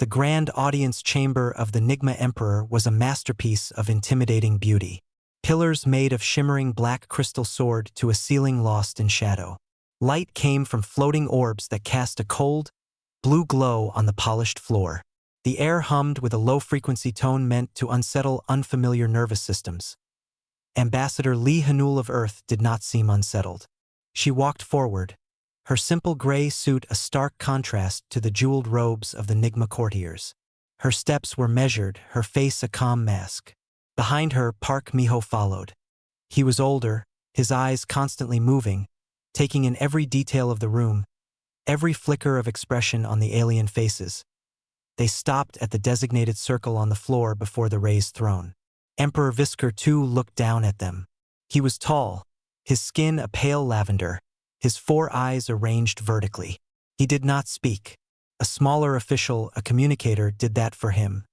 The grand audience chamber of the Nigma Emperor was a masterpiece of intimidating beauty. Pillars made of shimmering black crystal soared to a ceiling lost in shadow. Light came from floating orbs that cast a cold, blue glow on the polished floor. The air hummed with a low-frequency tone meant to unsettle unfamiliar nervous systems. Ambassador Lee Hanul of Earth did not seem unsettled. She walked forward, her simple gray suit a stark contrast to the jeweled robes of the Nigma courtiers. Her steps were measured, her face a calm mask. Behind her, Park Miho followed. He was older, his eyes constantly moving, taking in every detail of the room, every flicker of expression on the alien faces. They stopped at the designated circle on the floor before the raised throne. Emperor Visker too looked down at them. He was tall, his skin a pale lavender, his 4 eyes arranged vertically. He did not speak. A smaller official, a communicator, did that for him.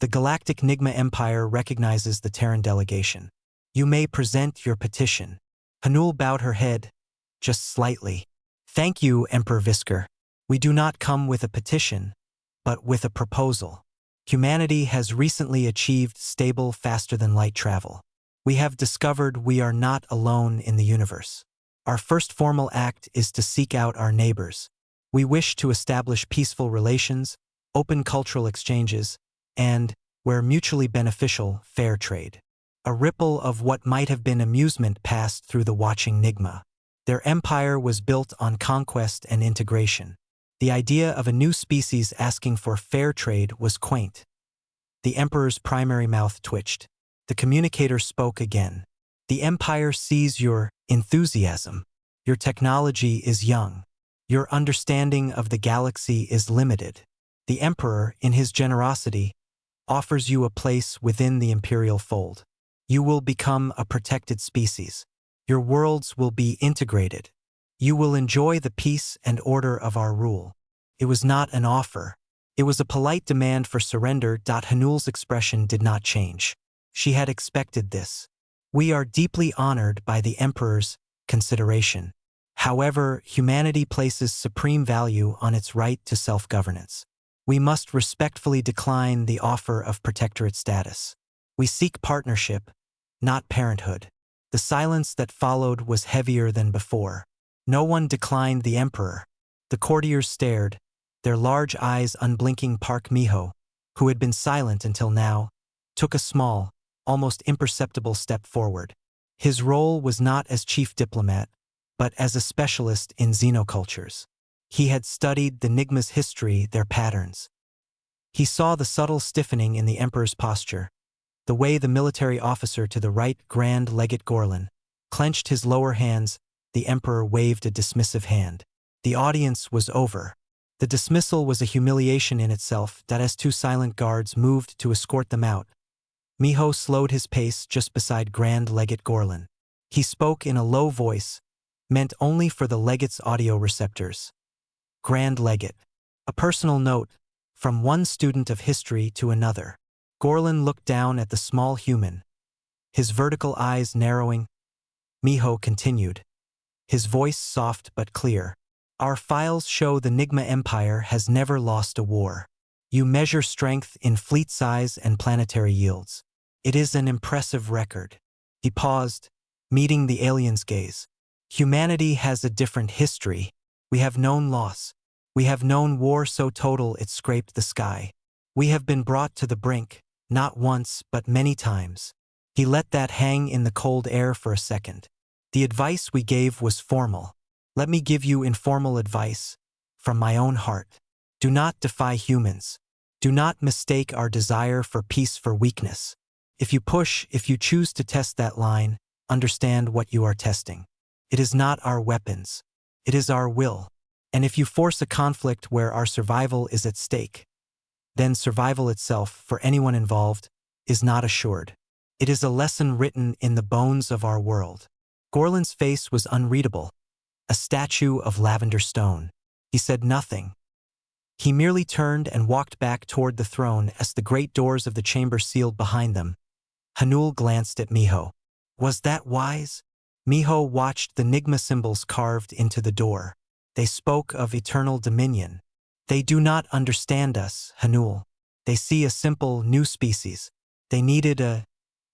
The Galactic Nigma Empire recognizes the Terran delegation. You may present your petition. Hanul bowed her head, just slightly. Thank you, Emperor Visker. We do not come with a petition, but with a proposal. Humanity has recently achieved stable, faster-than-light travel. We have discovered we are not alone in the universe. Our first formal act is to seek out our neighbors. We wish to establish peaceful relations, open cultural exchanges, and, where mutually beneficial, fair trade. A ripple of what might have been amusement passed through the watching Nigma. Their empire was built on conquest and integration. The idea of a new species asking for fair trade was quaint. The Emperor's primary mouth twitched. The communicator spoke again. The Empire sees your enthusiasm. Your technology is young. Your understanding of the galaxy is limited. The Emperor, in his generosity, offers you a place within the imperial fold. You will become a protected species. Your worlds will be integrated. You will enjoy the peace and order of our rule. It was not an offer. It was a polite demand for surrender. Hanul's expression did not change. She had expected this. We are deeply honored by the Emperor's consideration. However, humanity places supreme value on its right to self-governance. We must respectfully decline the offer of protectorate status. We seek partnership, not parenthood. The silence that followed was heavier than before. No one declined the Emperor. The courtiers stared, their large eyes unblinking. Park Miho, who had been silent until now, took a small, almost imperceptible step forward. His role was not as chief diplomat, but as a specialist in xenocultures. He had studied the Nigma's history, their patterns. He saw the subtle stiffening in the Emperor's posture, the way the military officer to the right, Grand Legate Gorlin, clenched his lower hands. The Emperor waved a dismissive hand. The audience was over. The dismissal was a humiliation in itself. As 2 silent guards moved to escort them out, Miho slowed his pace just beside Grand Legate Gorlin. He spoke in a low voice, meant only for the legate's audio receptors. Grand Legate. A personal note, from one student of history to another. Gorlin looked down at the small human, his vertical eyes narrowing. Miho continued, his voice soft but clear. Our files show the Nigma Empire has never lost a war. You measure strength in fleet size and planetary yields. It is an impressive record. He paused, meeting the alien's gaze. Humanity has a different history. We have known loss. We have known war so total it scraped the sky. We have been brought to the brink, not once but many times. He let that hang in the cold air for a second. The advice we gave was formal. Let me give you informal advice, from my own heart. Do not defy humans. Do not mistake our desire for peace for weakness. If you choose to test that line, understand what you are testing. It is not our weapons. It is our will. And if you force a conflict where our survival is at stake, then survival itself, for anyone involved, is not assured. It is a lesson written in the bones of our world. Gorlin's face was unreadable, a statue of lavender stone. He said nothing. He merely turned and walked back toward the throne as the great doors of the chamber sealed behind them. Hanul glanced at Miho. Was that wise? Miho watched the Nigma symbols carved into the door. They spoke of eternal dominion. They do not understand us, Hanul. They see a simple, new species. They needed a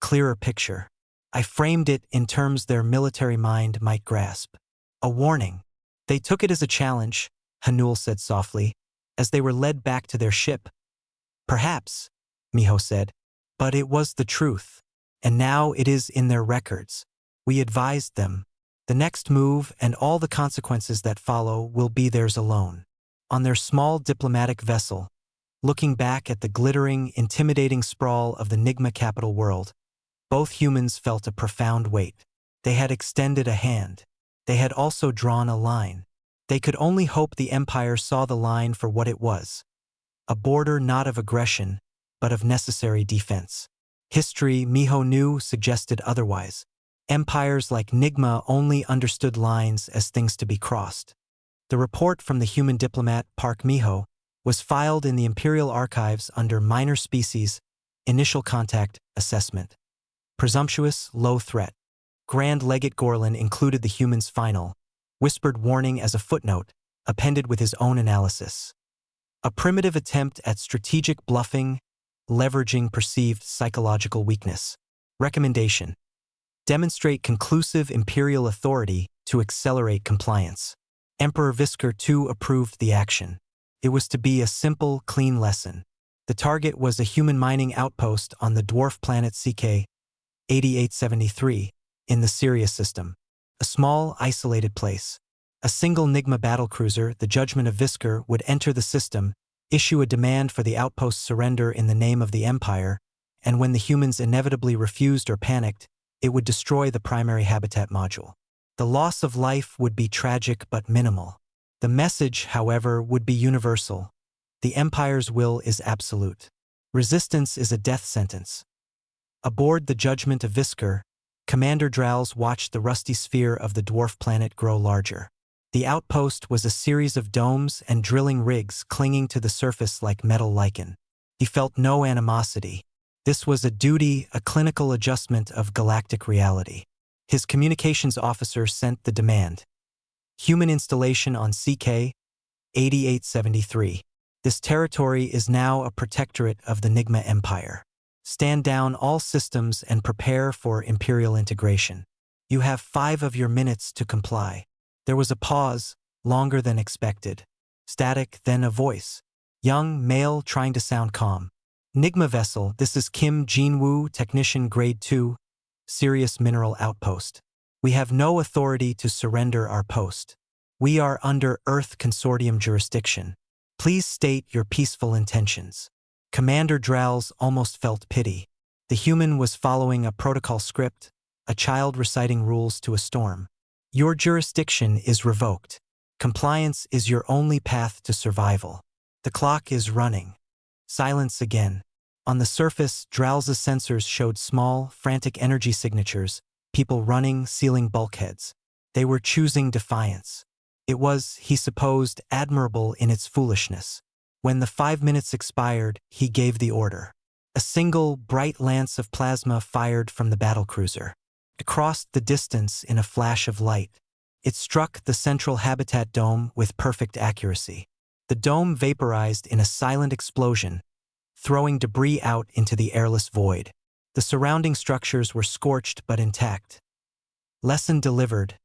clearer picture. I framed it in terms their military mind might grasp. A warning. They took it as a challenge, Hanul said softly, as they were led back to their ship. Perhaps, Miho said, but it was the truth. And now it is in their records. We advised them. The next move and all the consequences that follow will be theirs alone. On their small diplomatic vessel, looking back at the glittering, intimidating sprawl of the Nigma capital world, both humans felt a profound weight. They had extended a hand. They had also drawn a line. They could only hope the Empire saw the line for what it was. A border not of aggression, but of necessary defense. History, Miho knew, suggested otherwise. Empires like Nigma only understood lines as things to be crossed. The report from the human diplomat, Park Miho, was filed in the Imperial Archives under Minor Species, Initial Contact, Assessment. Presumptuous, low threat. Grand Legate Gorlin included the human's final, whispered warning as a footnote, appended with his own analysis. A primitive attempt at strategic bluffing, leveraging perceived psychological weakness. Recommendation. Demonstrate conclusive imperial authority to accelerate compliance. Emperor Visker II approved the action. It was to be a simple, clean lesson. The target was a human mining outpost on the dwarf planet CK 8873 in the Sirius system. A small, isolated place. A single Nigma battlecruiser, the Judgment of Visker, would enter the system, issue a demand for the outpost's surrender in the name of the Empire, and when the humans inevitably refused or panicked, it would destroy the primary habitat module. The loss of life would be tragic but minimal. The message, however, would be universal. The Empire's will is absolute. Resistance is a death sentence. Aboard the Judgment of Visker, Commander Drowls watched the rusty sphere of the dwarf planet grow larger. The outpost was a series of domes and drilling rigs clinging to the surface like metal lichen. He felt no animosity. This was a duty, a clinical adjustment of galactic reality. His communications officer sent the demand. Human installation on CK 8873. This territory is now a protectorate of the Nigma Empire. Stand down all systems and prepare for Imperial integration. You have 5 of your minutes to comply. There was a pause, longer than expected. Static, then a voice. Young, male, trying to sound calm. Nigma vessel, this is Kim Jinwoo, Technician Grade 2, Sirius Mineral Outpost. We have no authority to surrender our post. We are under Earth Consortium jurisdiction. Please state your peaceful intentions. Commander Drowls almost felt pity. The human was following a protocol script, a child reciting rules to a storm. Your jurisdiction is revoked. Compliance is your only path to survival. The clock is running. Silence again. On the surface, Drowls' sensors showed small, frantic energy signatures, people running, sealing bulkheads. They were choosing defiance. It was, he supposed, admirable in its foolishness. When the 5 minutes expired, he gave the order. A single, bright lance of plasma fired from the battlecruiser. It crossed the distance in a flash of light. It struck the central habitat dome with perfect accuracy. The dome vaporized in a silent explosion, throwing debris out into the airless void. The surrounding structures were scorched but intact. Lesson delivered,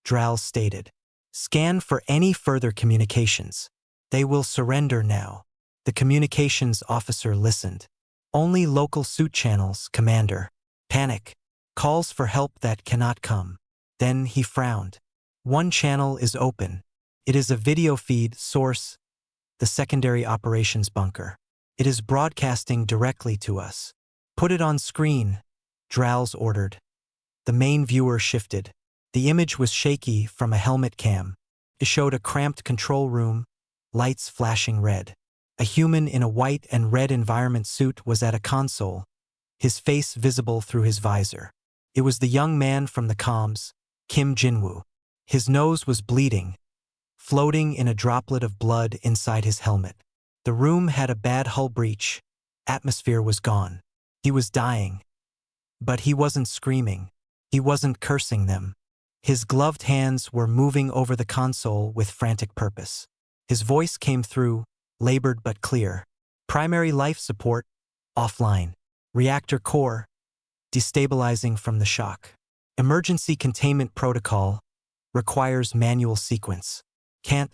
Drowls stated. Scan for any further communications. They will surrender now. The communications officer listened. Only local suit channels, Commander. Panic. Calls for help that cannot come. Then he frowned. One channel is open. It is a video feed source, the secondary operations bunker. It is broadcasting directly to us. Put it on screen, Drowls ordered. The main viewer shifted. The image was shaky from a helmet cam. It showed a cramped control room, lights flashing red. A human in a white and red environment suit was at a console, his face visible through his visor. It was the young man from the comms, Kim Jinwoo. His nose was bleeding, floating in a droplet of blood inside his helmet. The room had a bad hull breach. Atmosphere was gone. He was dying. But he wasn't screaming. He wasn't cursing them. His gloved hands were moving over the console with frantic purpose. His voice came through, labored but clear. Primary life support, offline. Reactor core, destabilizing from the shock. Emergency containment protocol, requires manual sequence. Can't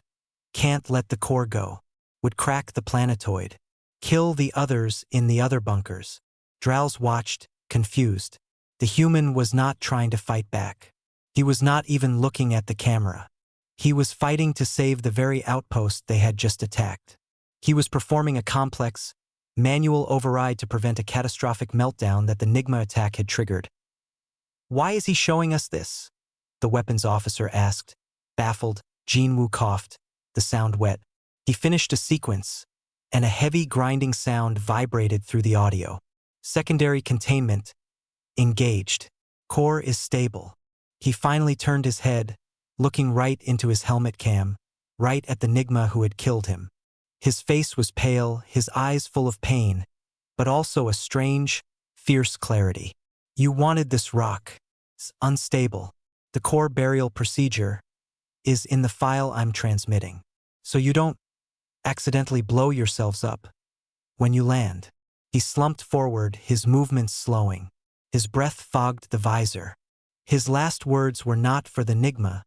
let the core go. Would crack the planetoid. Kill the others in the other bunkers. Drowls watched, confused. The human was not trying to fight back. He was not even looking at the camera. He was fighting to save the very outpost they had just attacked. He was performing a complex, manual override to prevent a catastrophic meltdown that the Nigma attack had triggered. Why is he showing us this? The weapons officer asked. Baffled, Jinwoo coughed, the sound wet. He finished a sequence, and a heavy grinding sound vibrated through the audio. Secondary containment, engaged. Core is stable. He finally turned his head, looking right into his helmet cam, right at the Nigma who had killed him. His face was pale, his eyes full of pain, but also a strange, fierce clarity. You wanted this rock. It's unstable. The core burial procedure is in the file I'm transmitting, so you don't accidentally blow yourselves up when you land. He slumped forward, his movements slowing. His breath fogged the visor. His last words were not for the Nigma,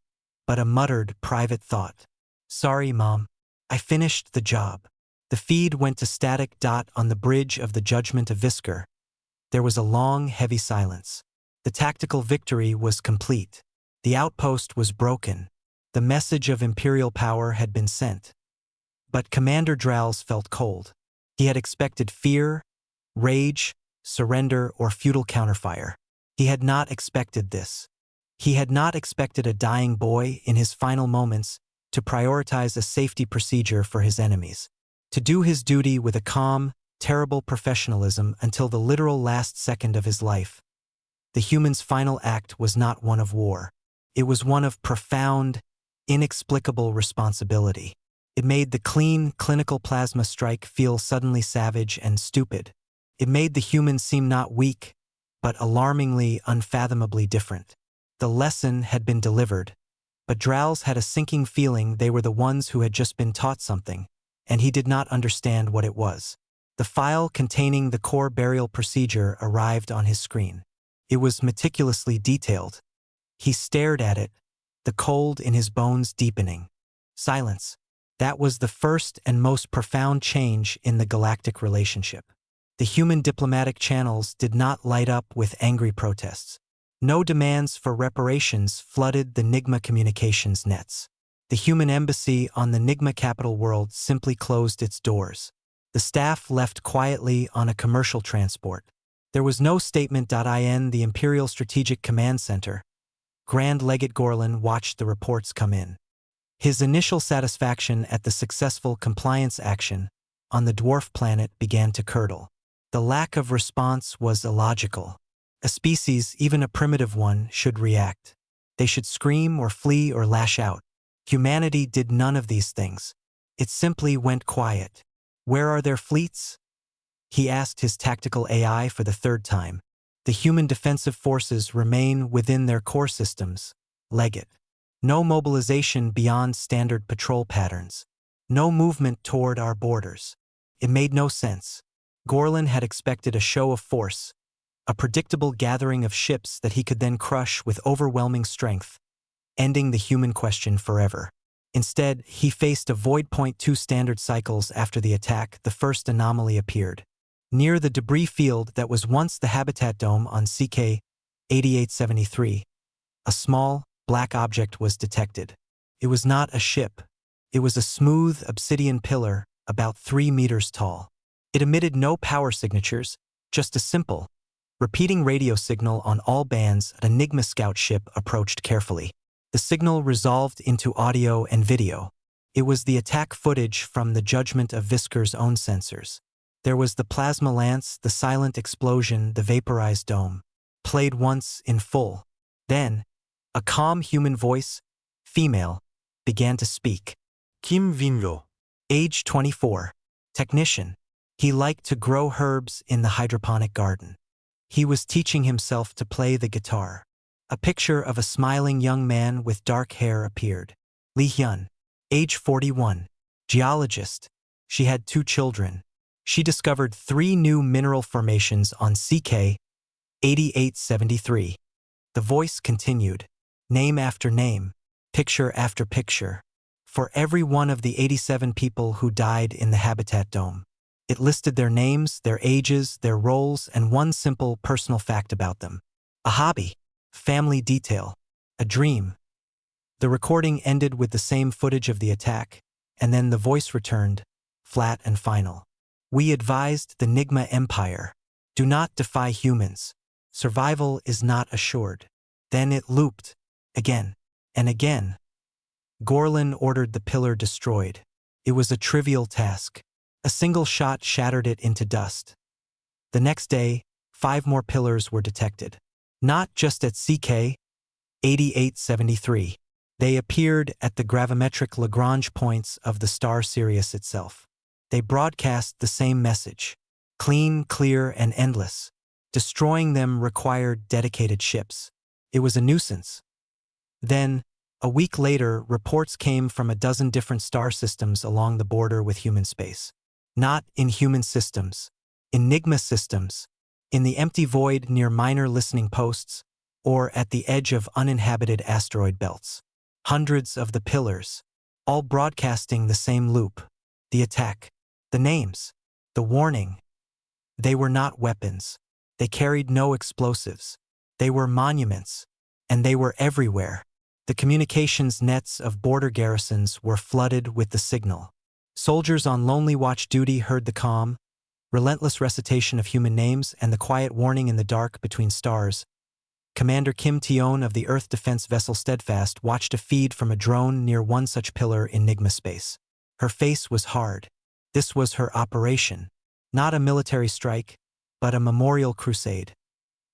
but a muttered private thought. Sorry, Mom. I finished the job. The feed went to static. On the bridge of the Judgment of Visker. There was a long, heavy silence. The tactical victory was complete. The outpost was broken. The message of Imperial power had been sent. But Commander Drowls felt cold. He had expected fear, rage, surrender, or futile counterfire. He had not expected this. He had not expected a dying boy in his final moments to prioritize a safety procedure for his enemies, to do his duty with a calm, terrible professionalism until the literal last second of his life. The human's final act was not one of war. It was one of profound, inexplicable responsibility. It made the clean, clinical plasma strike feel suddenly savage and stupid. It made the human seem not weak, but alarmingly, unfathomably different. The lesson had been delivered, but Drowls had a sinking feeling they were the ones who had just been taught something, and he did not understand what it was. The file containing the core burial procedure arrived on his screen. It was meticulously detailed. He stared at it, the cold in his bones deepening. Silence. That was the first and most profound change in the galactic relationship. The human diplomatic channels did not light up with angry protests. No demands for reparations flooded the Nigma communications nets. The human embassy on the Nigma capital world simply closed its doors. The staff left quietly on a commercial transport. There was no statement. In the Imperial Strategic Command Center, Grand Legate Gorlin watched the reports come in. His initial satisfaction at the successful compliance action on the dwarf planet began to curdle. The lack of response was illogical. A species, even a primitive one, should react. They should scream or flee or lash out. Humanity did none of these things. It simply went quiet. Where are their fleets? He asked his tactical AI for the third time. The human defensive forces remain within their core systems. Legate. No mobilization beyond standard patrol patterns. No movement toward our borders. It made no sense. Gorlin had expected a show of force, a predictable gathering of ships that he could then crush with overwhelming strength, ending the human question forever. Instead, he faced a void. 2 standard cycles after the attack, the first anomaly appeared. Near the debris field that was once the habitat dome on CK 8873, a small, black object was detected. It was not a ship. It was a smooth obsidian pillar about 3 meters tall. It emitted no power signatures, just a simple, repeating radio signal on all bands. An Nigma scout ship approached carefully. The signal resolved into audio and video. It was the attack footage from the Judgment of Visker's own sensors. There was the plasma lance, the silent explosion, the vaporized dome. Played once in full. Then, a calm human voice, female, began to speak. Kim Vinlo. Age 24. Technician. He liked to grow herbs in the hydroponic garden. He was teaching himself to play the guitar. A picture of a smiling young man with dark hair appeared. Lee Hyun. Age 41. Geologist. She had 2 children. She discovered 3 new mineral formations on CK 8873. The voice continued, name after name, picture after picture, for every one of the 87 people who died in the Habitat Dome. It listed their names, their ages, their roles, and one simple personal fact about them. A hobby, family detail, a dream. The recording ended with the same footage of the attack, and then the voice returned, flat and final. We advised the Nigma Empire, do not defy humans. Survival is not assured. Then it looped, again and again. Gorlin ordered the pillar destroyed. It was a trivial task. A single shot shattered it into dust. The next day, 5 more pillars were detected. Not just at CK 8873. They appeared at the gravimetric Lagrange points of the star Sirius itself. They broadcast the same message. Clean, clear, and endless. Destroying them required dedicated ships. It was a nuisance. Then, a week later, reports came from a dozen different star systems along the border with human space. Not in human systems, in Nigma systems, in the empty void near minor listening posts, or at the edge of uninhabited asteroid belts. Hundreds of the pillars, all broadcasting the same loop. The attack, the names, the warning. They were not weapons. They carried no explosives. They were monuments, and they were everywhere. The communications nets of border garrisons were flooded with the signal. Soldiers on lonely watch duty heard the calm, relentless recitation of human names and the quiet warning in the dark between stars. Commander Kim Tion of the Earth Defense Vessel Steadfast watched a feed from a drone near one such pillar in Nigma space. Her face was hard. This was her operation. Not a military strike, but a memorial crusade.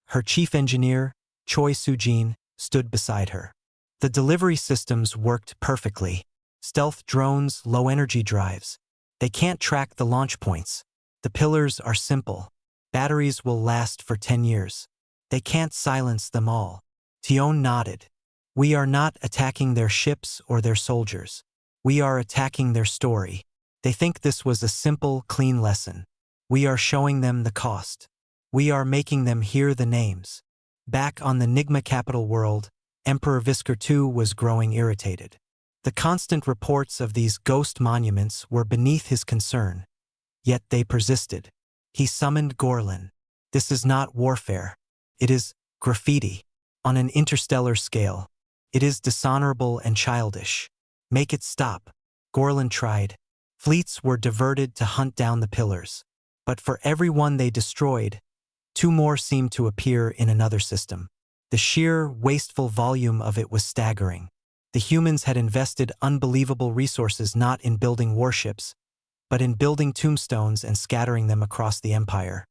Her chief engineer, Choi Soo-jin, stood beside her. The delivery systems worked perfectly. Stealth drones, low-energy drives. They can't track the launch points. The pillars are simple. Batteries will last for 10 years. They can't silence them all. Tion nodded. We are not attacking their ships or their soldiers. We are attacking their story. They think this was a simple, clean lesson. We are showing them the cost. We are making them hear the names. Back on the Nigma capital world, Emperor Visker II was growing irritated. The constant reports of these ghost monuments were beneath his concern. Yet they persisted. He summoned Gorlin. This is not warfare. It is graffiti. On an interstellar scale. It is dishonorable and childish. Make it stop. Gorlin tried. Fleets were diverted to hunt down the pillars. But for every one they destroyed, 2 more seemed to appear in another system. The sheer, wasteful volume of it was staggering. The humans had invested unbelievable resources not in building warships, but in building tombstones and scattering them across the empire.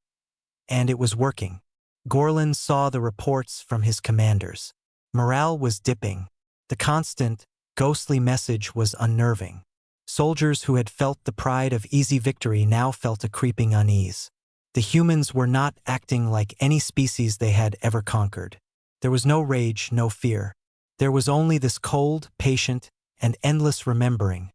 And it was working. Gorlin saw the reports from his commanders. Morale was dipping. The constant, ghostly message was unnerving. Soldiers who had felt the pride of easy victory now felt a creeping unease. The humans were not acting like any species they had ever conquered. There was no rage, no fear. There was only this cold, patient, and endless remembering.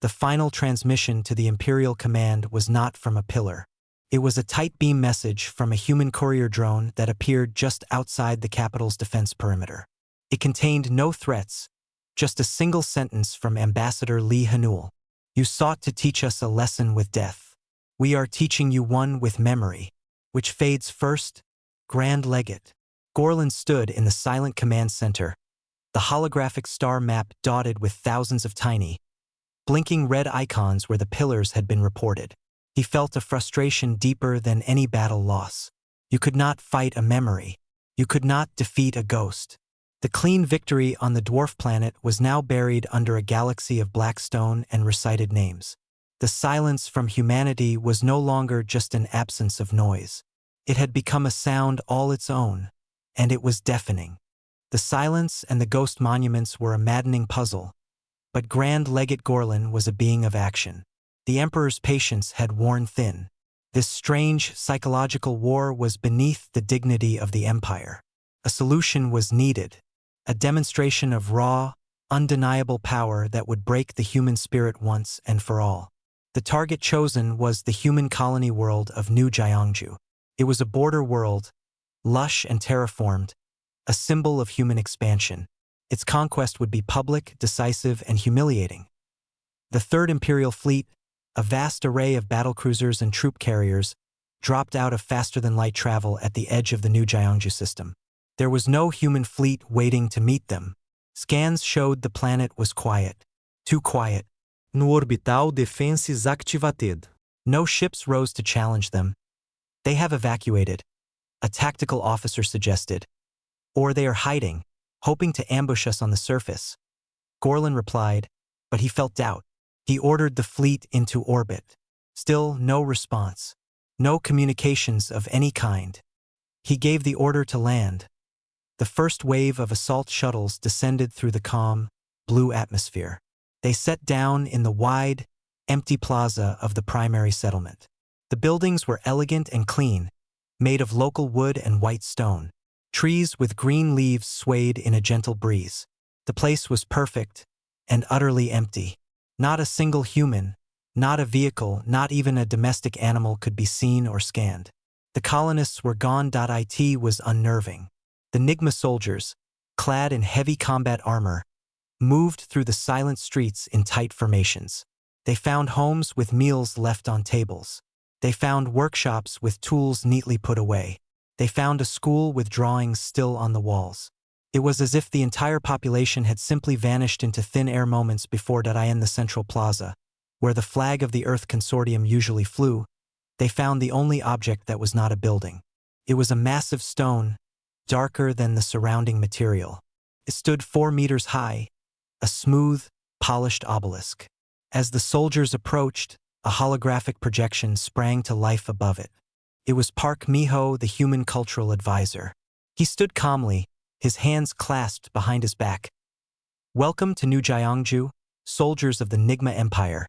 The final transmission to the Imperial Command was not from a pillar. It was a tight beam message from a human courier drone that appeared just outside the capital's defense perimeter. It contained no threats, just a single sentence from Ambassador Lee Hanul. You sought to teach us a lesson with death. We are teaching you one with memory. Which fades first? Grand Legate. Gorlin stood in the silent command center, the holographic star map dotted with thousands of tiny, blinking red icons where the pillars had been reported. He felt a frustration deeper than any battle loss. You could not fight a memory. You could not defeat a ghost. The clean victory on the dwarf planet was now buried under a galaxy of black stone and recited names. The silence from humanity was no longer just an absence of noise. It had become a sound all its own, and it was deafening. The silence and the ghost monuments were a maddening puzzle, but Grand Legate Gorlin was a being of action. The Emperor's patience had worn thin. This strange psychological war was beneath the dignity of the Empire. A solution was needed, a demonstration of raw, undeniable power that would break the human spirit once and for all. The target chosen was the human colony world of New Jiangju. It was a border world, lush and terraformed, a symbol of human expansion. Its conquest would be public, decisive, and humiliating. The Third Imperial Fleet, a vast array of battlecruisers and troop carriers, dropped out of faster-than-light travel at the edge of the New Jiangju system. There was no human fleet waiting to meet them. Scans showed the planet was quiet. Too quiet. No orbital defenses activated. No ships rose to challenge them. They have evacuated, a tactical officer suggested. Or they are hiding, hoping to ambush us on the surface. Gorlin replied, but he felt doubt. He ordered the fleet into orbit. Still no response. No communications of any kind. He gave the order to land. The first wave of assault shuttles descended through the calm, blue atmosphere. They set down in the wide, empty plaza of the primary settlement. The buildings were elegant and clean, made of local wood and white stone. Trees with green leaves swayed in a gentle breeze. The place was perfect and utterly empty. Not a single human, not a vehicle, not even a domestic animal could be seen or scanned. The colonists were gone. It was unnerving. The Nigma soldiers, clad in heavy combat armor, moved through the silent streets in tight formations. They found homes with meals left on tables. They found workshops with tools neatly put away. They found a school with drawings still on the walls. It was as if the entire population had simply vanished into thin air moments before in the central plaza, where the flag of the Earth Consortium usually flew. They found the only object that was not a building. It was a massive stone, darker than the surrounding material. It stood 4 meters high, a smooth, polished obelisk. As the soldiers approached, a holographic projection sprang to life above it. It was Park Miho, the human cultural advisor. He stood calmly, his hands clasped behind his back. "Welcome to New Jiangju, soldiers of the Nigma Empire,"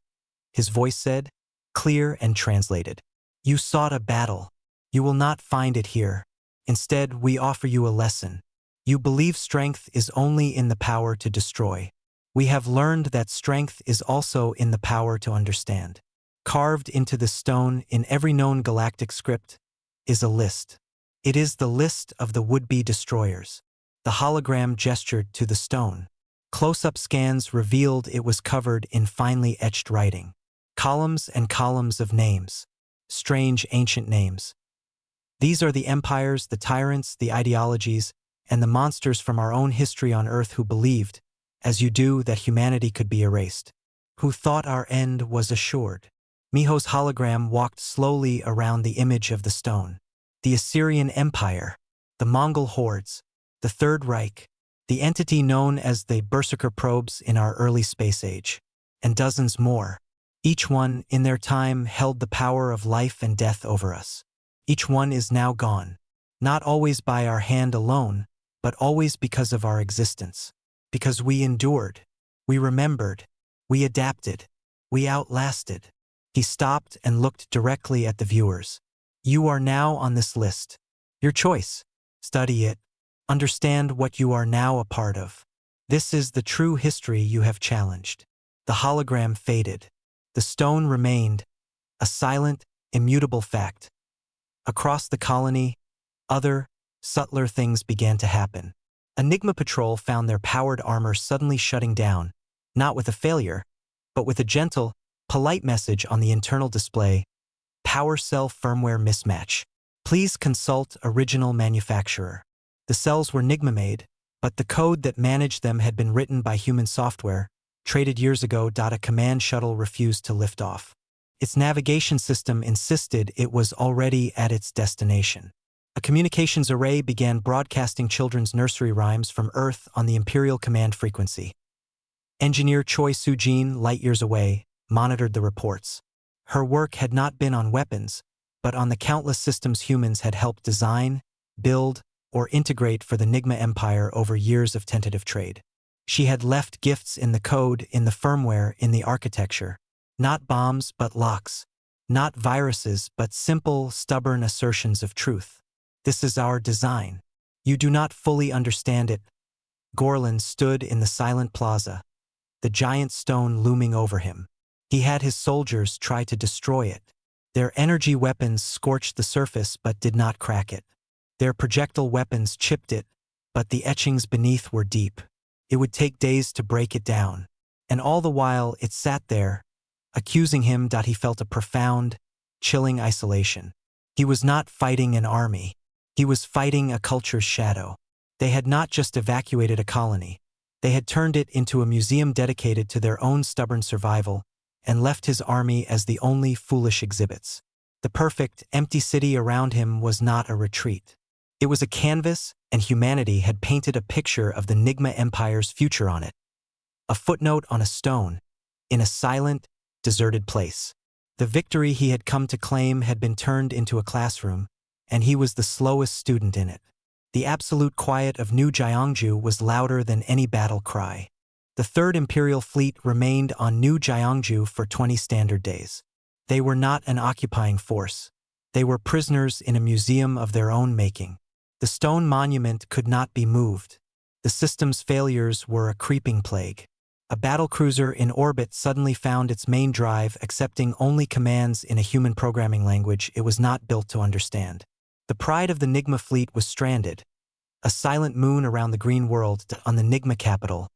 his voice said, clear and translated. "You sought a battle. You will not find it here. Instead, we offer you a lesson. You believe strength is only in the power to destroy. We have learned that strength is also in the power to understand. Carved into the stone in every known galactic script is a list. It is the list of the would-be destroyers." The hologram gestured to the stone. Close-up scans revealed it was covered in finely etched writing. Columns and columns of names. Strange ancient names. These are the empires, the tyrants, the ideologies, and the monsters from our own history on Earth who believed, as you do, that humanity could be erased. Who thought our end was assured. Miho's hologram walked slowly around the image of the stone. The Assyrian Empire, the Mongol hordes, the Third Reich, the entity known as the Berserker probes in our early space age, and dozens more. Each one, in their time, held the power of life and death over us. Each one is now gone, not always by our hand alone, but always because of our existence. Because we endured, we remembered, we adapted, we outlasted. He stopped and looked directly at the viewers. You are now on this list. Your choice. Study it. Understand what you are now a part of. This is the true history you have challenged. The hologram faded. The stone remained, a silent, immutable fact. Across the colony, other, subtler things began to happen. A Nigma patrol found their powered armor suddenly shutting down, not with a failure, but with a gentle, polite message on the internal display: "Power cell firmware mismatch. Please consult original manufacturer." The cells were Nigma-made, but the code that managed them had been written by human software, traded years ago. A command shuttle refused to lift off. Its navigation system insisted it was already at its destination. A communications array began broadcasting children's nursery rhymes from Earth on the Imperial command frequency. Engineer Choi Soo-jin, light years away, monitored the reports. Her work had not been on weapons, but on the countless systems humans had helped design, build, or integrate for the Nigma Empire over years of tentative trade. She had left gifts in the code, in the firmware, in the architecture. Not bombs, but locks. Not viruses, but simple, stubborn assertions of truth. This is our design. You do not fully understand it. Gorlin stood in the silent plaza, the giant stone looming over him. He had his soldiers try to destroy it. Their energy weapons scorched the surface but did not crack it. Their projectile weapons chipped it, but the etchings beneath were deep. It would take days to break it down. And all the while it sat there, accusing him that he felt a profound, chilling isolation. He was not fighting an army. He was fighting a culture's shadow. They had not just evacuated a colony. They had turned it into a museum dedicated to their own stubborn survival and left his army as the only foolish exhibits. The perfect, empty city around him was not a retreat. It was a canvas, and humanity had painted a picture of the Nigma Empire's future on it. A footnote on a stone, in a silent, deserted place. The victory he had come to claim had been turned into a classroom, and he was the slowest student in it. The absolute quiet of New Gyeongju was louder than any battle cry. The Third Imperial Fleet remained on New Gyeongju for 20 standard days. They were not an occupying force. They were prisoners in a museum of their own making. The stone monument could not be moved. The system's failures were a creeping plague. A battlecruiser in orbit suddenly found its main drive accepting only commands in a human programming language it was not built to understand. The pride of the Nigma fleet was stranded. A silent moon around the green world on the Nigma capital.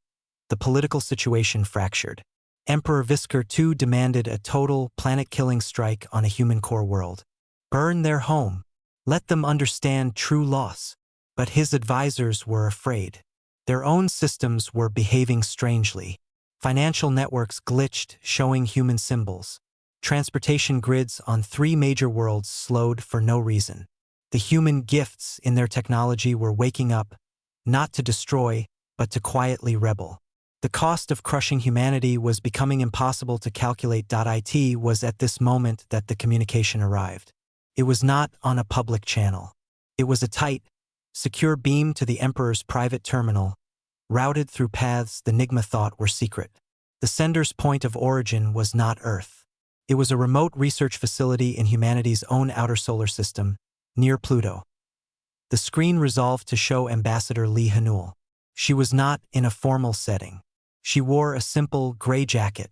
The political situation fractured. Emperor Visker II demanded a total, planet-killing strike on a human core world. Burn their home. Let them understand true loss. But his advisors were afraid. Their own systems were behaving strangely. Financial networks glitched, showing human symbols. Transportation grids on 3 major worlds slowed for no reason. The human gifts in their technology were waking up, not to destroy, but to quietly rebel. The cost of crushing humanity was becoming impossible to calculate. It was at this moment that the communication arrived. It was not on a public channel. It was a tight, secure beam to the Emperor's private terminal, routed through paths the Nigma thought were secret. The sender's point of origin was not Earth. It was a remote research facility in humanity's own outer solar system, near Pluto. The screen resolved to show Ambassador Lee Hanul. She was not in a formal setting. She wore a simple gray jacket.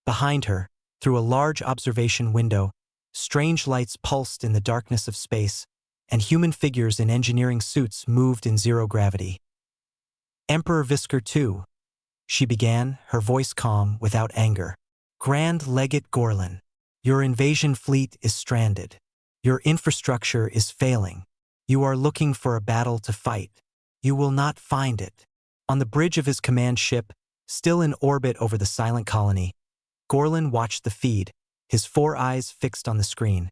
Behind her, through a large observation window, strange lights pulsed in the darkness of space, and human figures in engineering suits moved in zero gravity. Emperor Visker II, she began, her voice calm, without anger. Grand Legate Gorlin, your invasion fleet is stranded. Your infrastructure is failing. You are looking for a battle to fight. You will not find it. On the bridge of his command ship, still in orbit over the silent colony, Gorlin watched the feed, his 4 eyes fixed on the screen.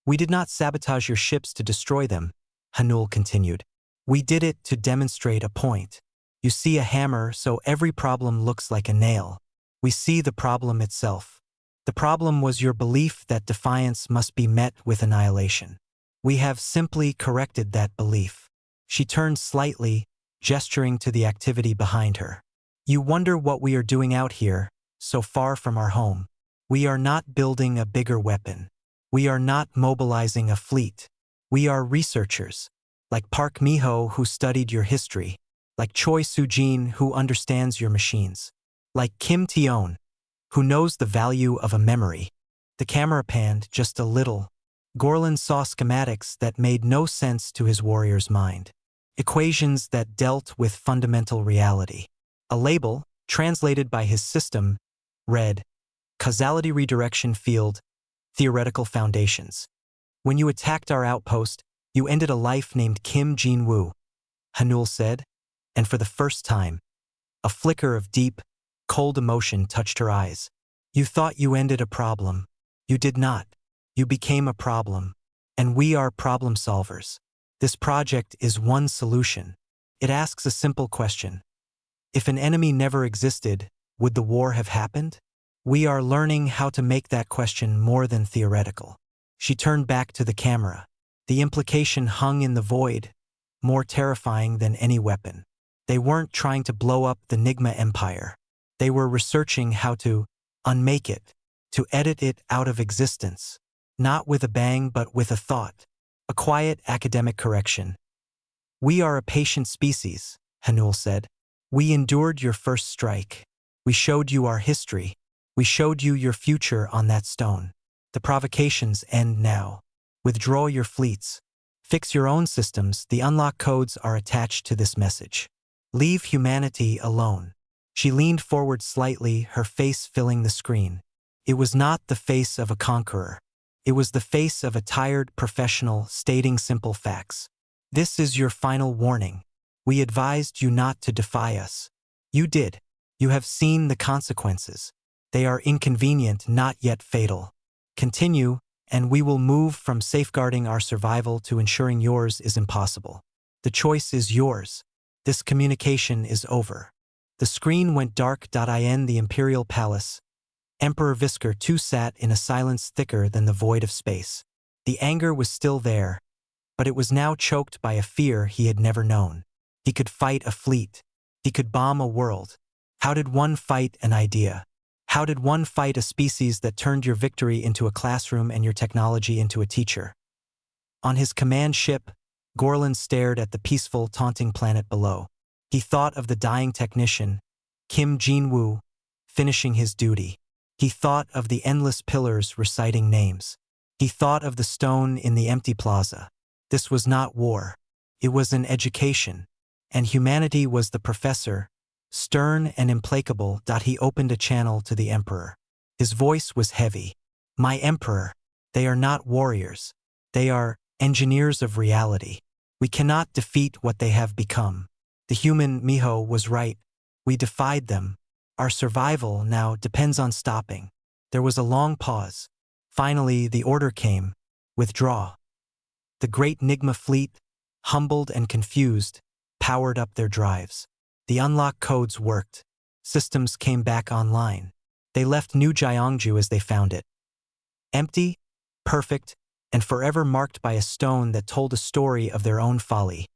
We did not sabotage your ships to destroy them, Hanul continued. We did it to demonstrate a point. You see a hammer, so every problem looks like a nail. We see the problem itself. The problem was your belief that defiance must be met with annihilation. We have simply corrected that belief. She turned slightly, gesturing to the activity behind her. You wonder what we are doing out here, so far from our home. We are not building a bigger weapon. We are not mobilizing a fleet. We are researchers, like Park Miho who studied your history, like Choi Soo-jin who understands your machines, like Kim Tion, who knows the value of a memory. The camera panned just a little. Gorlin saw schematics that made no sense to his warrior's mind. Equations that dealt with fundamental reality. A label, translated by his system, read, Causality Redirection Field, Theoretical Foundations. When you attacked our outpost, you ended a life named Kim Jin-woo, Hanul said, and for the first time, a flicker of deep, cold emotion touched her eyes. You thought you ended a problem. You did not. You became a problem. And we are problem solvers. This project is one solution. It asks a simple question. If an enemy never existed, would the war have happened? We are learning how to make that question more than theoretical. She turned back to the camera. The implication hung in the void, more terrifying than any weapon. They weren't trying to blow up the Nigma Empire. They were researching how to unmake it, to edit it out of existence, not with a bang but with a thought, a quiet academic correction. We are a patient species, Hanul said. We endured your first strike. We showed you our history. We showed you your future on that stone. The provocations end now. Withdraw your fleets. Fix your own systems. The unlock codes are attached to this message. Leave humanity alone. She leaned forward slightly, her face filling the screen. It was not the face of a conqueror. It was the face of a tired professional stating simple facts. This is your final warning. We advised you not to defy us. You did. You have seen the consequences. They are inconvenient, not yet fatal. Continue, and we will move from safeguarding our survival to ensuring yours is impossible. The choice is yours. This communication is over. The screen went dark. In the Imperial Palace, Emperor Visker II sat in a silence thicker than the void of space. The anger was still there, but it was now choked by a fear he had never known. He could fight a fleet. He could bomb a world. How did one fight an idea? How did one fight a species that turned your victory into a classroom and your technology into a teacher? On his command ship, Gorlan stared at the peaceful, taunting planet below. He thought of the dying technician, Kim Jin-woo, finishing his duty. He thought of the endless pillars reciting names. He thought of the stone in the empty plaza. This was not war. It was an education. And humanity was the professor, stern and implacable. He opened a channel to the Emperor. His voice was heavy. My Emperor, they are not warriors. They are engineers of reality. We cannot defeat what they have become. The human Miho was right. We defied them. Our survival now depends on stopping. There was a long pause. Finally, the order came. Withdraw. The great Nigma fleet, humbled and confused, powered up their drives. The unlock codes worked. Systems came back online. They left New Gyeongju as they found it. Empty, perfect, and forever marked by a stone that told a story of their own folly.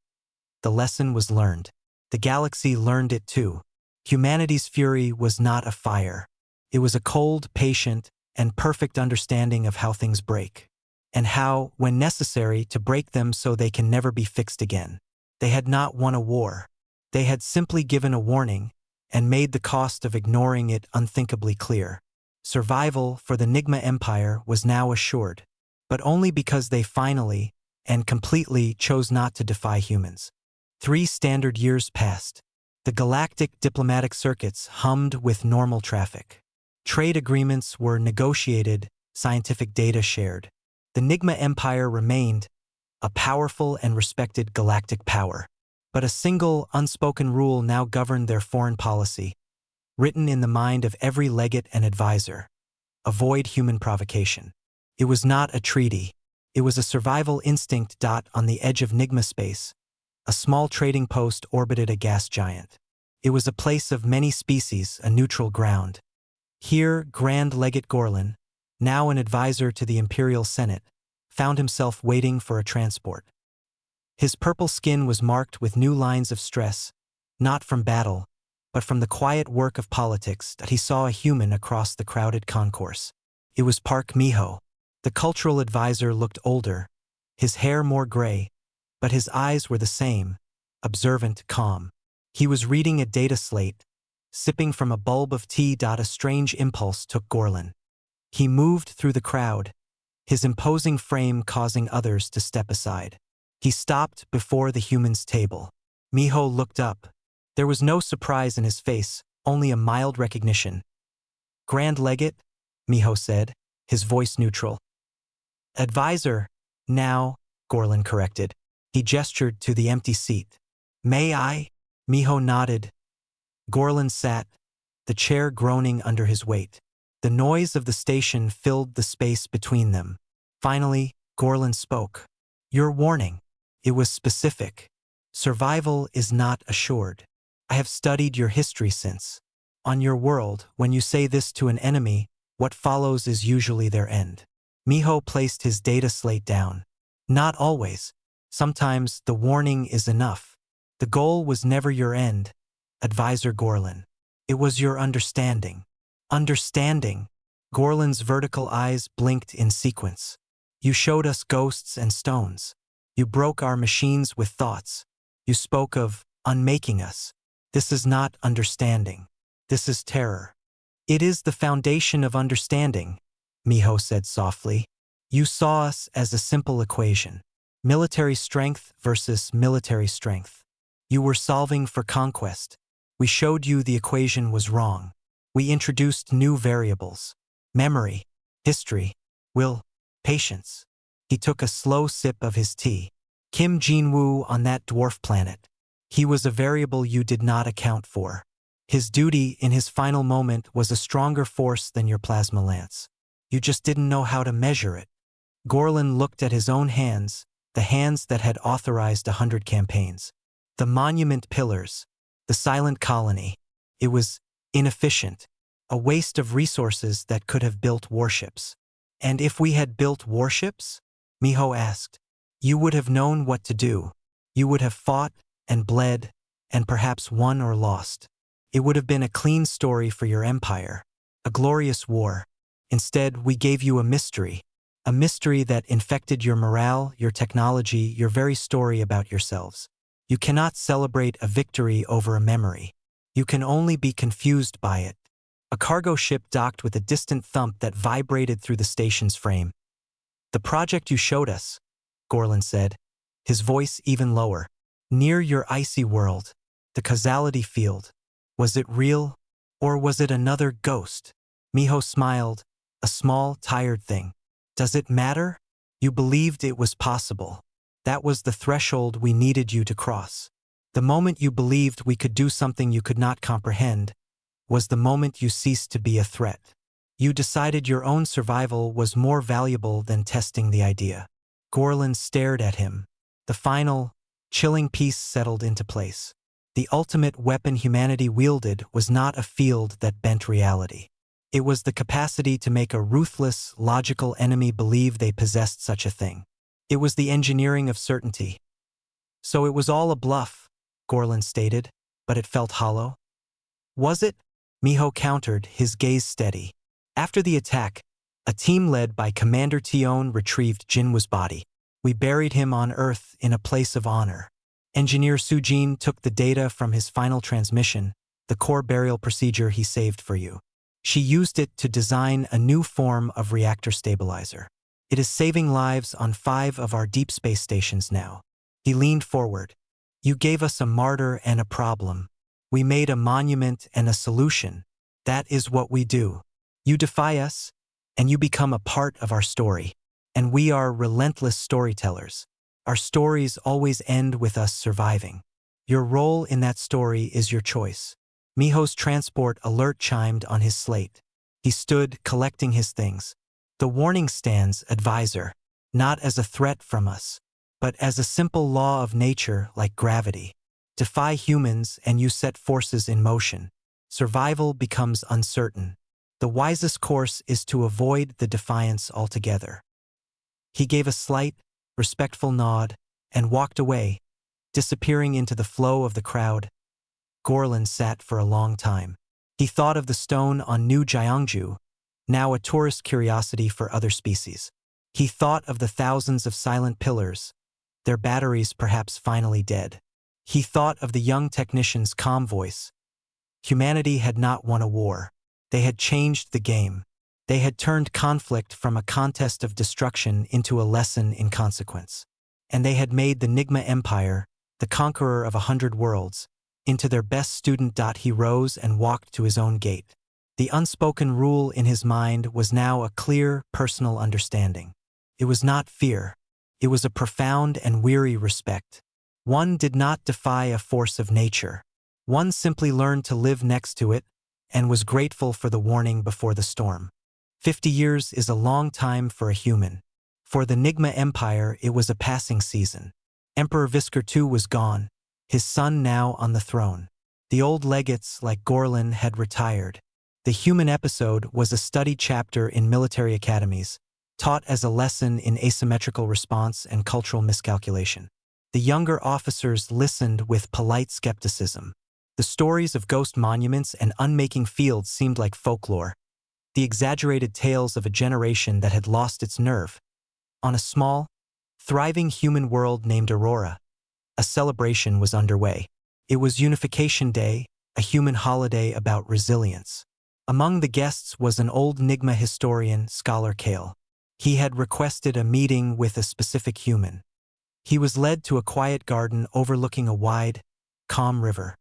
The lesson was learned. The galaxy learned it too. Humanity's fury was not a fire. It was a cold, patient, and perfect understanding of how things break. And how, when necessary, to break them so they can never be fixed again. They had not won a war. They had simply given a warning and made the cost of ignoring it unthinkably clear. Survival for the Nigma Empire was now assured, but only because they finally and completely chose not to defy humans. 3 standard years passed. The galactic diplomatic circuits hummed with normal traffic. Trade agreements were negotiated, scientific data shared. The Nigma Empire remained a powerful and respected galactic power. But a single, unspoken rule now governed their foreign policy, written in the mind of every legate and advisor. Avoid human provocation. It was not a treaty. It was a survival instinct. On the edge of Nigma space, a small trading post orbited a gas giant. It was a place of many species, a neutral ground. Here, Grand Legate Gorlan, now an advisor to the Imperial Senate, found himself waiting for a transport. His purple skin was marked with new lines of stress, not from battle, but from the quiet work of politics. He saw a human across the crowded concourse. It was Park Miho. The cultural advisor looked older, his hair more gray, but his eyes were the same, observant, calm. He was reading a data slate, sipping from a bulb of tea. A strange impulse took Gorlan. He moved through the crowd, his imposing frame causing others to step aside. He stopped before the human's table. Miho looked up. There was no surprise in his face, only a mild recognition. Grand Legate, Miho said, his voice neutral. Advisor, now, Gorlan corrected. He gestured to the empty seat. May I? Miho nodded. Gorlan sat, the chair groaning under his weight. The noise of the station filled the space between them. Finally, Gorlan spoke. Your warning. It was specific. Survival is not assured. I have studied your history since. On your world, when you say this to an enemy, what follows is usually their end. Miho placed his data slate down. Not always. Sometimes the warning is enough. The goal was never your end, Advisor Gorlan. It was your understanding. Understanding. Gorlan's vertical eyes blinked in sequence. You showed us ghosts and stones. You broke our machines with thoughts. You spoke of unmaking us. This is not understanding. This is terror. It is the foundation of understanding, Miho said softly. You saw us as a simple equation. Military strength versus military strength. You were solving for conquest. We showed you the equation was wrong. We introduced new variables. Memory, history, will, patience. He took a slow sip of his tea. Kim Jin-woo on that dwarf planet. He was a variable you did not account for. His duty in his final moment was a stronger force than your plasma lance. You just didn't know how to measure it. Gorlin looked at his own hands, the hands that had authorized 100 campaigns. The monument pillars, the silent colony. It was inefficient, a waste of resources that could have built warships. And if we had built warships? Miho asked. You would have known what to do. You would have fought and bled and perhaps won or lost. It would have been a clean story for your empire, a glorious war. Instead, we gave you a mystery that infected your morale, your technology, your very story about yourselves. You cannot celebrate a victory over a memory. You can only be confused by it. A cargo ship docked with a distant thump that vibrated through the station's frame. The project you showed us, Gorlin said, his voice even lower. Near your icy world, the causality field. Was it real, or was it another ghost? Miho smiled, a small, tired thing. Does it matter? You believed it was possible. That was the threshold we needed you to cross. The moment you believed we could do something you could not comprehend was the moment you ceased to be a threat. You decided your own survival was more valuable than testing the idea. Gorlin stared at him. The final, chilling peace settled into place. The ultimate weapon humanity wielded was not a field that bent reality. It was the capacity to make a ruthless, logical enemy believe they possessed such a thing. It was the engineering of certainty. So it was all a bluff, Gorlin stated, but it felt hollow. Was it? Miho countered, his gaze steady. After the attack, a team led by Commander Tion retrieved Jinwoo's body. We buried him on Earth in a place of honor. Engineer Sujin took the data from his final transmission, the core burial procedure he saved for you. She used it to design a new form of reactor stabilizer. It is saving lives on 5 of our deep space stations now. He leaned forward. You gave us a martyr and a problem. We made a monument and a solution. That is what we do. You defy us, and you become a part of our story. And we are relentless storytellers. Our stories always end with us surviving. Your role in that story is your choice. Miho's transport alert chimed on his slate. He stood, collecting his things. The warning stands, advisor, not as a threat from us, but as a simple law of nature like gravity. Defy humans and you set forces in motion. Survival becomes uncertain. The wisest course is to avoid the defiance altogether. He gave a slight, respectful nod and walked away, disappearing into the flow of the crowd. Gorlin sat for a long time. He thought of the stone on New Gyeongju, now a tourist curiosity for other species. He thought of the thousands of silent pillars, their batteries perhaps finally dead. He thought of the young technician's calm voice. Humanity had not won a war. They had changed the game. They had turned conflict from a contest of destruction into a lesson in consequence. And they had made the Nigma Empire, the conqueror of 100 worlds, into their best student. He rose and walked to his own gate. The unspoken rule in his mind was now a clear, personal understanding. It was not fear. It was a profound and weary respect. One did not defy a force of nature. One simply learned to live next to it and was grateful for the warning before the storm. 50 years is a long time for a human. For the Nigma Empire, it was a passing season. Emperor Visker II was gone, his son now on the throne. The old legates like Gorlin had retired. The human episode was a studied chapter in military academies, taught as a lesson in asymmetrical response and cultural miscalculation. The younger officers listened with polite skepticism. The stories of ghost monuments and unmaking fields seemed like folklore, the exaggerated tales of a generation that had lost its nerve. On a small, thriving human world named Aurora, a celebration was underway. It was Unification Day, a human holiday about resilience. Among the guests was an old Nigma historian, Scholar Kale. He had requested a meeting with a specific human. He was led to a quiet garden overlooking a wide, calm river.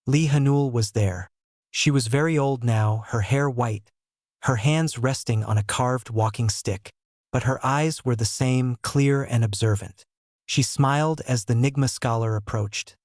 Lee Hanul was there. She was very old now, her hair white, her hands resting on a carved walking stick, but her eyes were the same, clear and observant. She smiled as the Nigma scholar approached.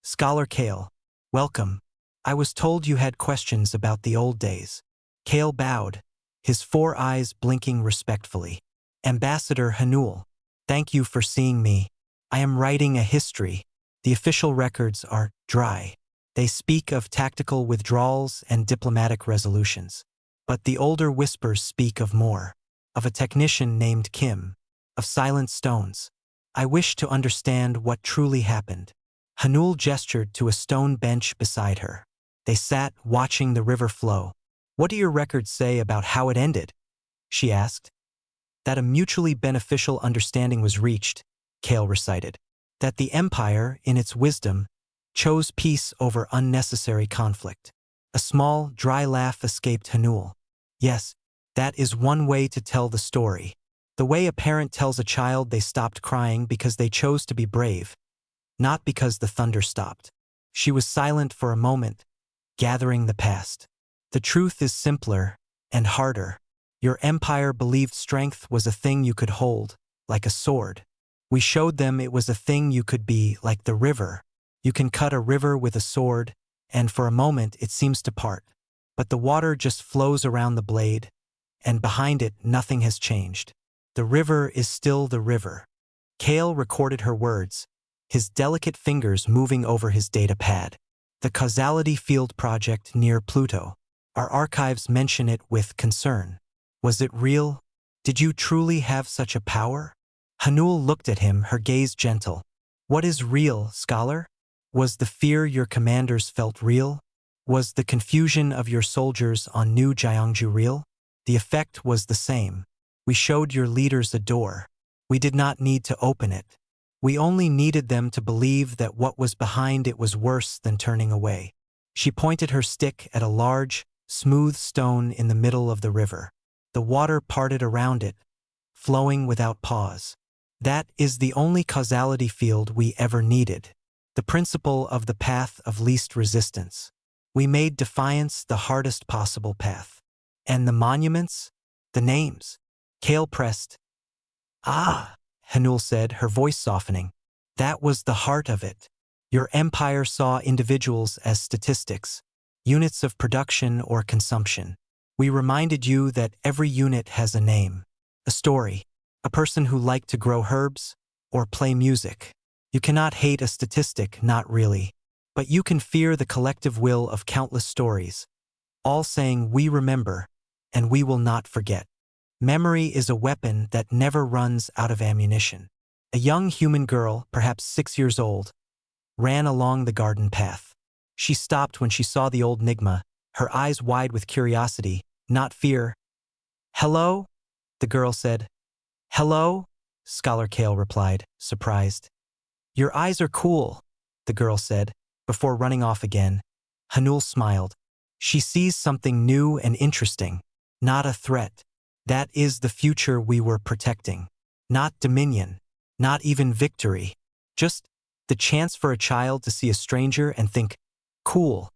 "Scholar Kale, welcome. I was told you had questions about the old days." Kale bowed, his 4 eyes blinking respectfully. "Ambassador Hanul, thank you for seeing me. I am writing a history. The official records are dry. They speak of tactical withdrawals and diplomatic resolutions. But the older whispers speak of more. Of a technician named Kim. Of silent stones. I wish to understand what truly happened." Hanul gestured to a stone bench beside her. They sat, watching the river flow. "What do your records say about how it ended?" she asked. "That a mutually beneficial understanding was reached," Kale recited. "That the Empire, in its wisdom, chose peace over unnecessary conflict." A small, dry laugh escaped Hanul. "Yes, that is one way to tell the story. The way a parent tells a child they stopped crying because they chose to be brave, not because the thunder stopped." She was silent for a moment, gathering the past. "The truth is simpler and harder. Your empire believed strength was a thing you could hold, like a sword. We showed them it was a thing you could be, like the river. You can cut a river with a sword, and for a moment it seems to part. But the water just flows around the blade, and behind it nothing has changed. The river is still the river." Kale recorded her words, his delicate fingers moving over his data pad. "The Causality Field Project near Pluto. Our archives mention it with concern. Was it real? Did you truly have such a power?" Hanul looked at him, her gaze gentle. "What is real, scholar? Was the fear your commanders felt real? Was the confusion of your soldiers on New Gyeongju real? The effect was the same. We showed your leaders a door. We did not need to open it. We only needed them to believe that what was behind it was worse than turning away." She pointed her stick at a large, smooth stone in the middle of the river. The water parted around it, flowing without pause. "That is the only causality field we ever needed. The principle of the path of least resistance. We made defiance the hardest possible path. And the monuments? The names?" Kale pressed. "Ah," Hanul said, her voice softening. "That was the heart of it. Your empire saw individuals as statistics, units of production or consumption. We reminded you that every unit has a name, a story, a person who liked to grow herbs or play music. You cannot hate a statistic, not really. But you can fear the collective will of countless stories, all saying we remember, and we will not forget. Memory is a weapon that never runs out of ammunition." A young human girl, perhaps 6 years old, ran along the garden path. She stopped when she saw the old Nigma, her eyes wide with curiosity, not fear. "Hello?" the girl said. "Hello?" Scholar Kale replied, surprised. "Your eyes are cool," the girl said, before running off again. Hanul smiled. "She sees something new and interesting, not a threat. That is the future we were protecting. Not dominion, not even victory. Just the chance for a child to see a stranger and think, cool,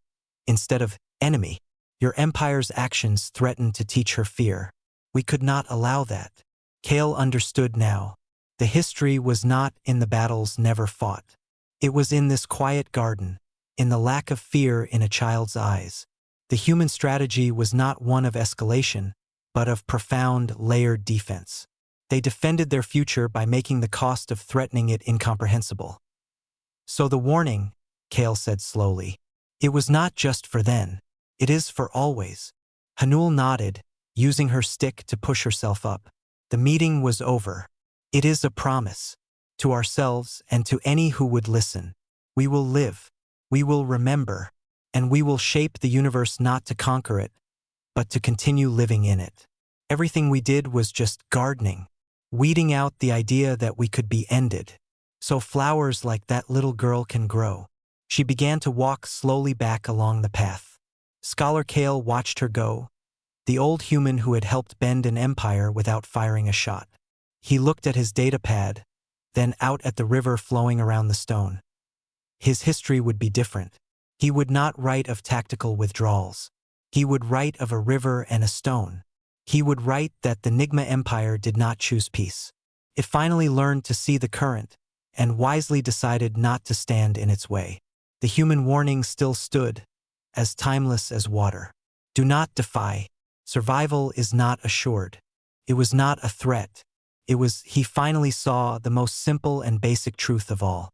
instead of enemy. Your empire's actions threatened to teach her fear. We could not allow that." Kale understood now. The history was not in the battles never fought. It was in this quiet garden, in the lack of fear in a child's eyes. The human strategy was not one of escalation, but of profound, layered defense. They defended their future by making the cost of threatening it incomprehensible. "So the warning," Kale said slowly, "it was not just for then. It is for always." Hanul nodded, using her stick to push herself up. The meeting was over. "It is a promise. To ourselves and to any who would listen. We will live. We will remember. And we will shape the universe not to conquer it, but to continue living in it. Everything we did was just gardening, weeding out the idea that we could be ended. So flowers like that little girl can grow." She began to walk slowly back along the path. Scholar Kale watched her go, the old human who had helped bend an empire without firing a shot. He looked at his data pad, then out at the river flowing around the stone. His history would be different. He would not write of tactical withdrawals. He would write of a river and a stone. He would write that the Nigma Empire did not choose peace. It finally learned to see the current, and wisely decided not to stand in its way. The human warning still stood, as timeless as water. Do not defy. Survival is not assured. It was not a threat. He finally saw the most simple and basic truth of all.